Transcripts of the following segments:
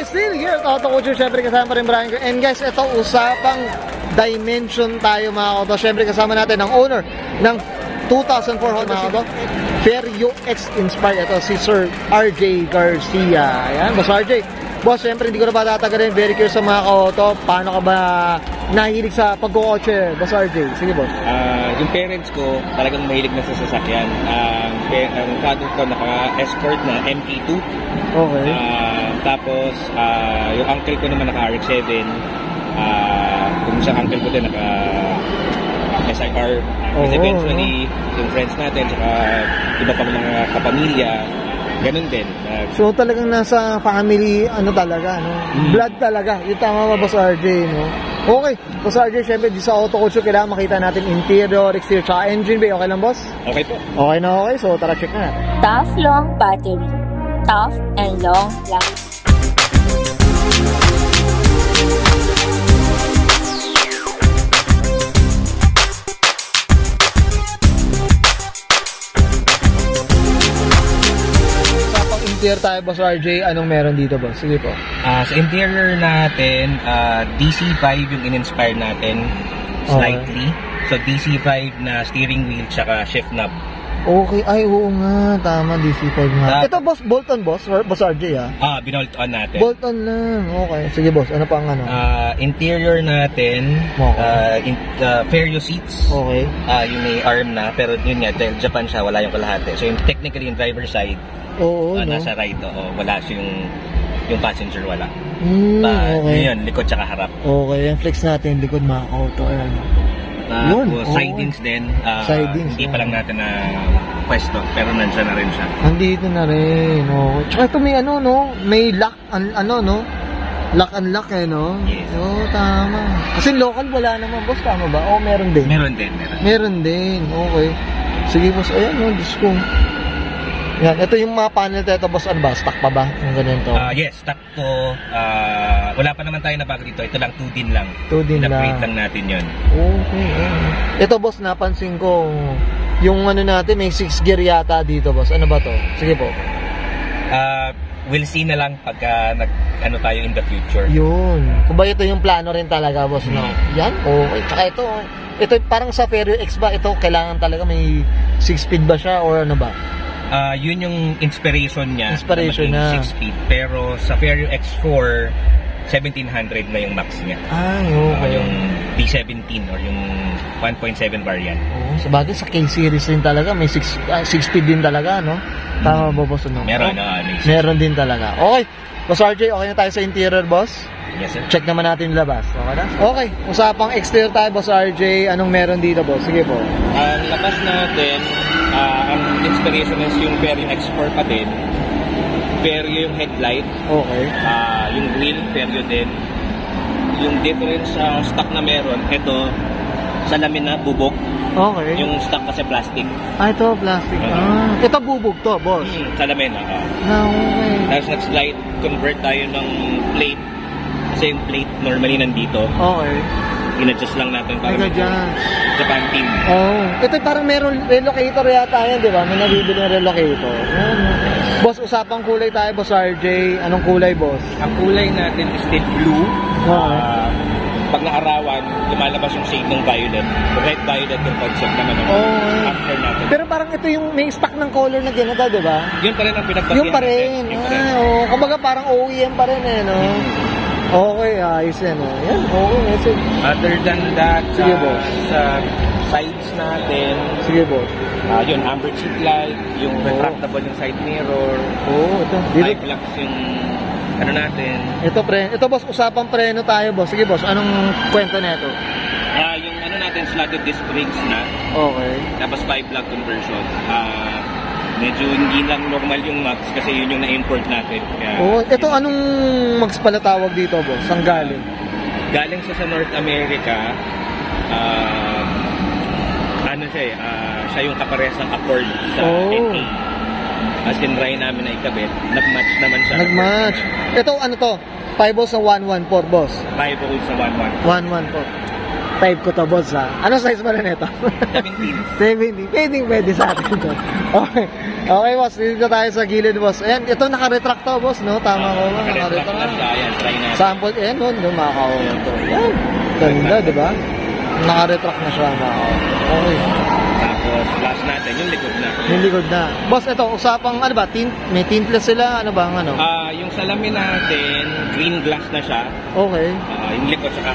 still here at Auto Culture. Siyempre kasama pa rin Brian. And guys, ito usapang dimension tayo mga auto. Siyempre kasama natin ang owner ng 2004 Honda Civic Vario X Inspired. Ito si Sir RJ Garcia. Ayan, Boss RJ. Boss, siyempre hindi ko na ba tatagarin. Very curious sa mga auto. Paano ka ba nahilig sa pagkukotse, Boss RJ? Sige, Boss. Yung parents ko talagang mahilig na sa sasakyan. Ang father ko naka-escort na MK2. Okay. Tapos, yung uncle ko naman naka-RX-7. Kung sa uncle ko din naka-SIR. Kasi eventually, yung friends natin, saka iba pang mga kapamilya, ganun din. So talagang nasa family, ano talaga, no? Blood talaga. Yung tama ba, Boss RJ, no? Okay, Boss RJ, syempre, di sa Auto Culture, kailangan makita natin interior, exterior, tsaka engine bay. Okay lang, Boss? Okay po. Okay na okay, so tara check na. Tough long battery. Tough and long life. Interior tayo, Boss RJ, anong meron dito, Boss? Sige po. Sa interior natin, DC5 yung in-inspire natin slightly. So DC5 na steering wheel tsaka shift knob. Okay, ay oo nga, tama, DC5 nga. Ito, Boss, bolt-on, Boss RJ, Binolt-on natin. Bolt-on lang, okay. Sige, Boss, ano pa ang ano? Interior natin, Vario seats. Okay. Yung may arm na, pero yun nga, dahil Japan siya, wala yung kalahati. So yung technically yung driver side, oo, no? Nasa right, wala siya yung passenger, wala. Okay. Yun, likod tsaka harap. Okay, yung flex natin, likod mga auto, ayan. Yun, sidings din. Sidings, hindi pa lang natin na pwesto, pero nandiyan na rin siya. Nandito na rin, okay. Tsaka ito may ano, no? May lock, no? Lock and lock, no? Yes. Oo, tama. Kasi local wala naman, Boss, tama ba? O, meron din? Meron din. Meron din, okay. Sige, Boss, ayan, no? Diyos ko. Yan, ito yung mga panel dito, Boss, ano ba? Stock pa ba? Yung ganito? Yes, stock to. Wala pa naman tayo na bago dito. Ito lang, 2 din lang. 2 din lang. Na-upgrade lang natin yun. Okay. Ito, Boss, napansin ko, yung ano natin, may 6 gear yata dito, Boss. Ano ba to? Sige po. We'll see na lang pagka nag-ano tayo in the future. Yun. Kung ba ito yung plano rin talaga, Boss, no? Yan, okay. Tsaka ito parang sa Vario X ba, ito kailangan talaga may 6-speed ba siya or ano ba? Yun yung inspiration niya. Inspiration na 6-speed. Pero sa Vario X4, 1700 na yung max niya. Okay. Yung D17 or yung 1.7 variant. Sabagay sa K-series din talaga, may 6-speed din talaga, no? Tama ba, Boss? No? Meron din talaga. Okay. Boss RJ, okay na tayo sa interior, Boss? Yes, sir. Check naman natin yung labas. Okay na? Okay. Usapang exterior tayo, Boss RJ. Anong meron dito, Boss? Sige po. Ang labas natin, ang inspiration is yung Vario X4 pa din. Vario yung headlight. Okay. Yung grill, Vario din. Yung difference sa stock na meron, ito, salamin na bubog. Okay. Yung stock kasi plastic. Ito, plastic. Ito bubog to, Boss. Salamin, okay. Tapos nag-slide, convert tayo ng plate. Kasi yung plate normally nandito. Okay. In-adjust lang natin para Japan team. Ito parang meron relocator yata yan, di ba? May nabibili ng relocator. Yan. Boss, usapang kulay tayo, Boss RJ. Anong kulay, Boss? Ang kulay natin is still blue. Pag naarawan, lumalabas yung shade ng violet. Red-violet yung concept naman after natin. Pero parang ito yung may stock ng color na ganito, di ba? Yun pa rin ang pinagbagihan. Yun pa rin. Kumbaga parang OEM pa rin, no? Okay, ayos yan, Yan, okay, message. Other than that, sige, Boss. Sa sides natin, sige, Boss. Yun, amber chip light, yung retractable yung side mirror. Ito. High-flux yung ano natin. Ito, Boss, usapang preno tayo, Boss. Sige, Boss, anong kwento na ito? Yung ano natin, slotted disc brakes na. Okay. Tapos 5-block conversion. Medyo hindi lang normal yung max kasi yun yung na-import natin. Kaya, ito anong max pala tawag dito, Boss? Saan galing? Galing sa North America. Siya yung kaparehas ng Accord sa NA. As in, try namin na ikabit. Nag-match naman siya. Nag-match. Ito, ano to? 5 volts sa 114, Boss? 5 volts sa 114. 114. Type ko to, boss, ha? Ano size ba na nito? 17. 70. Pwede sa atin to. Okay. Okay, boss. Dito tayo sa gilid, boss. Ayan, ito naka-retract to, boss, no? Tama ko ba? Naka-retract na siya. Ayan, try natin. Sample, ayan, no? Maka-auto. Ayan. Ganda, di ba? Naka-retract na siya, maka-auto. Okay. Tapos, last natin, yung likod na. Yung likod na. Boss, ito, usapang, ano ba? May tintless sila? Ano ba? Ano? Yung salamin natin, green glass na siya. Okay. Yung likod, saka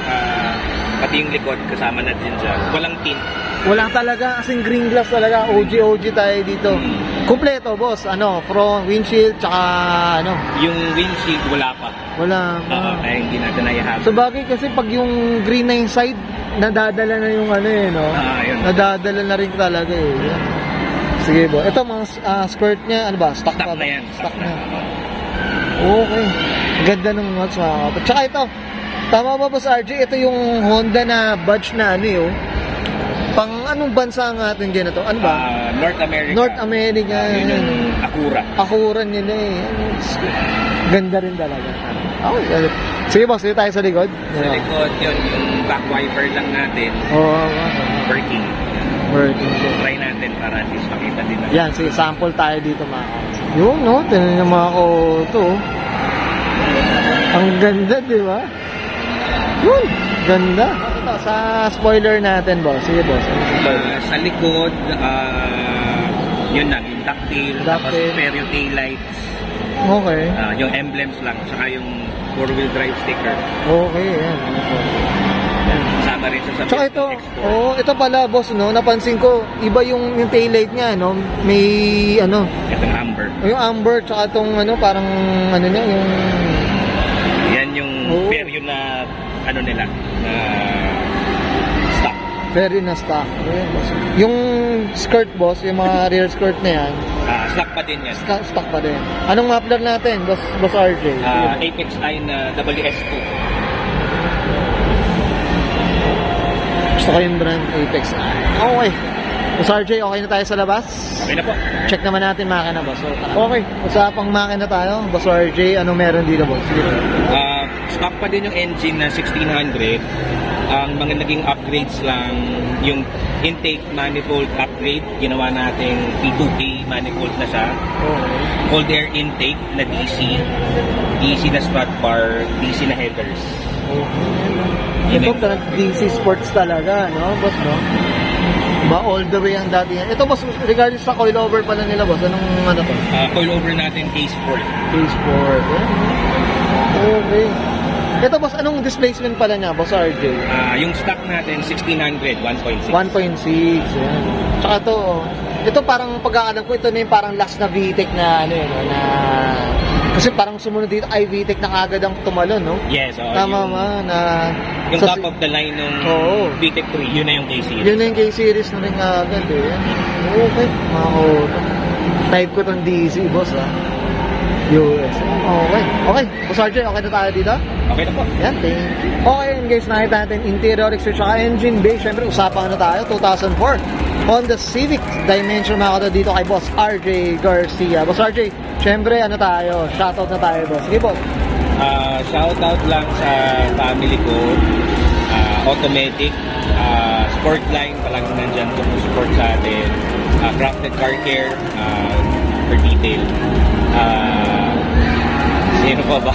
pati yung likod, kasama na din dyan. Walang tint. Walang talaga, kasing green glass talaga. OG tayo dito. Kompleto, boss. Ano, front, windshield, tsaka ano? Yung windshield, wala pa. Wala. Kaya hindi natin naihabol. So bagay kasi pag yung green na yung side, nadadala na yung ano eh, no? Yun. Nadadala na rin talaga eh. Yan. Sige, bo. Ito mga skirt niya, ano ba? Stock Stock pa na yan. Stock na. Okay. Ganda ng watch mga kapatid. Tsaka ito, tama ba, Boss RJ? Ito yung Honda na badge na ano yun. Pang anong bansa nga atin dyan na to? Ano ba? North America. North America. Yun yung Acura. Acura nila eh. Ganda rin talaga. Okay. Sige, boss. Sige tayo sa likod. Sa likod, yun. Yung back wiper lang natin. Oo. Working. Working. Try natin para at least makita din natin. Yan. Sige, sample tayo dito mga yun, no? Tinan niyo mga auto. Ang ganda, di ba? Yun. Ganda. Ito, sa spoiler natin, boss. Sige, boss. Sa likod, yun na, yung ducktail, tapos stereo taillights. Okay. Yung emblems lang, saka yung 4-wheel drive sticker. Okay, yan. Kasama rin sa Tsaka ito, ito pala, boss, no? Napansin ko, iba yung taillight niya, no? May, ano? Itong amber. Yung amber, tsaka itong, ano, parang, ano niya, yung... Yan yung period na, ano nila, na stock. Very na stock. Yung skirt, boss, yung mga rear skirt na yan. Stock pa din yan. Stock pa din. Anong muffler natin, boss RJ? Apex I na WS2. Gusto ko yung brand Apex I. Okay. Boss RJ, okay na tayo sa labas? Okay na po. Check naman natin makina, boss. Okay. Usapang makina tayo. Boss RJ, anong meron dito, boss? Stock pa din yung engine na 1600. Ang mga naging upgrades lang, yung intake manifold upgrade, ginawa nating P2K manifold na siya. Cold air intake na DC, DC na strut bar, DC na headers. Ito talagang DC sports talaga, no, boss, no? Ba all the way ang dati yan. Ito, boss, regardless sa coilover pala nila, boss, anong ano to? Coilover natin K-Sport. K-Sport, okay. Ito, boss, anong displacement pala niya, boss RJ? Yung stock natin, 1600, 1.6. 1.6, yan. Tsaka ito parang pagkakalam ko, ito na yung parang last na VTEC na, ano yun, na... Kasi parang sumunod dito ay VTEC na agad ang tumalon, no? Yes, tama yung, ma, na... Yung top of the line ng VTEC 3, yun na yung K-Series. Yun na yung K-Series na rin agad, eh. Okay, type ko tong DC, boss, ha? US. Okay. Okay. Boss RJ, okay na tayo dito? Okay na po. Yan, thank you. Okay, and guys, nakita natin interior, exterior, tsaka engine bay. Siyempre, usapan na tayo, 2004. Honda Civic Dimension, mga kata dito kay Boss RJ Garcia. Boss RJ, siyempre, ano tayo? Shoutout na tayo, boss. Sige, boss. Shoutout lang sa family ko. Automatic. Sportline palang nandyan kung support sa atin. Crafted Car Care for detail. Sino pa ba?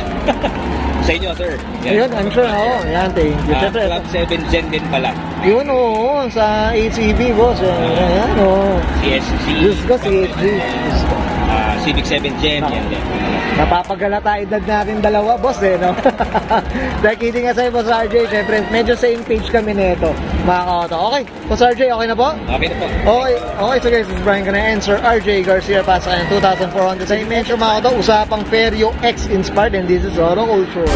Sa inyo, sir. Yun, I'm sure. Yan, thank you. Club 7 Gen din pala. Yun, sa ACB, boss. Yan, CSG. Diyos ko, CSG. Civic 7 Gen. Yan din. Napapagalata edad natin dalawa, boss, eh, no? Dahil kidding aside, Boss RJ, syempre, medyo same page kami nito, mga kauto. Okay, Boss RJ, okay na po? Okay na po. Okay, so guys, this is Brian gonna answer RJ Garcia para sa kanyang 2400 sa Dimension, mga kauto, usapang Ferio X inspired, and this is Auto Culture.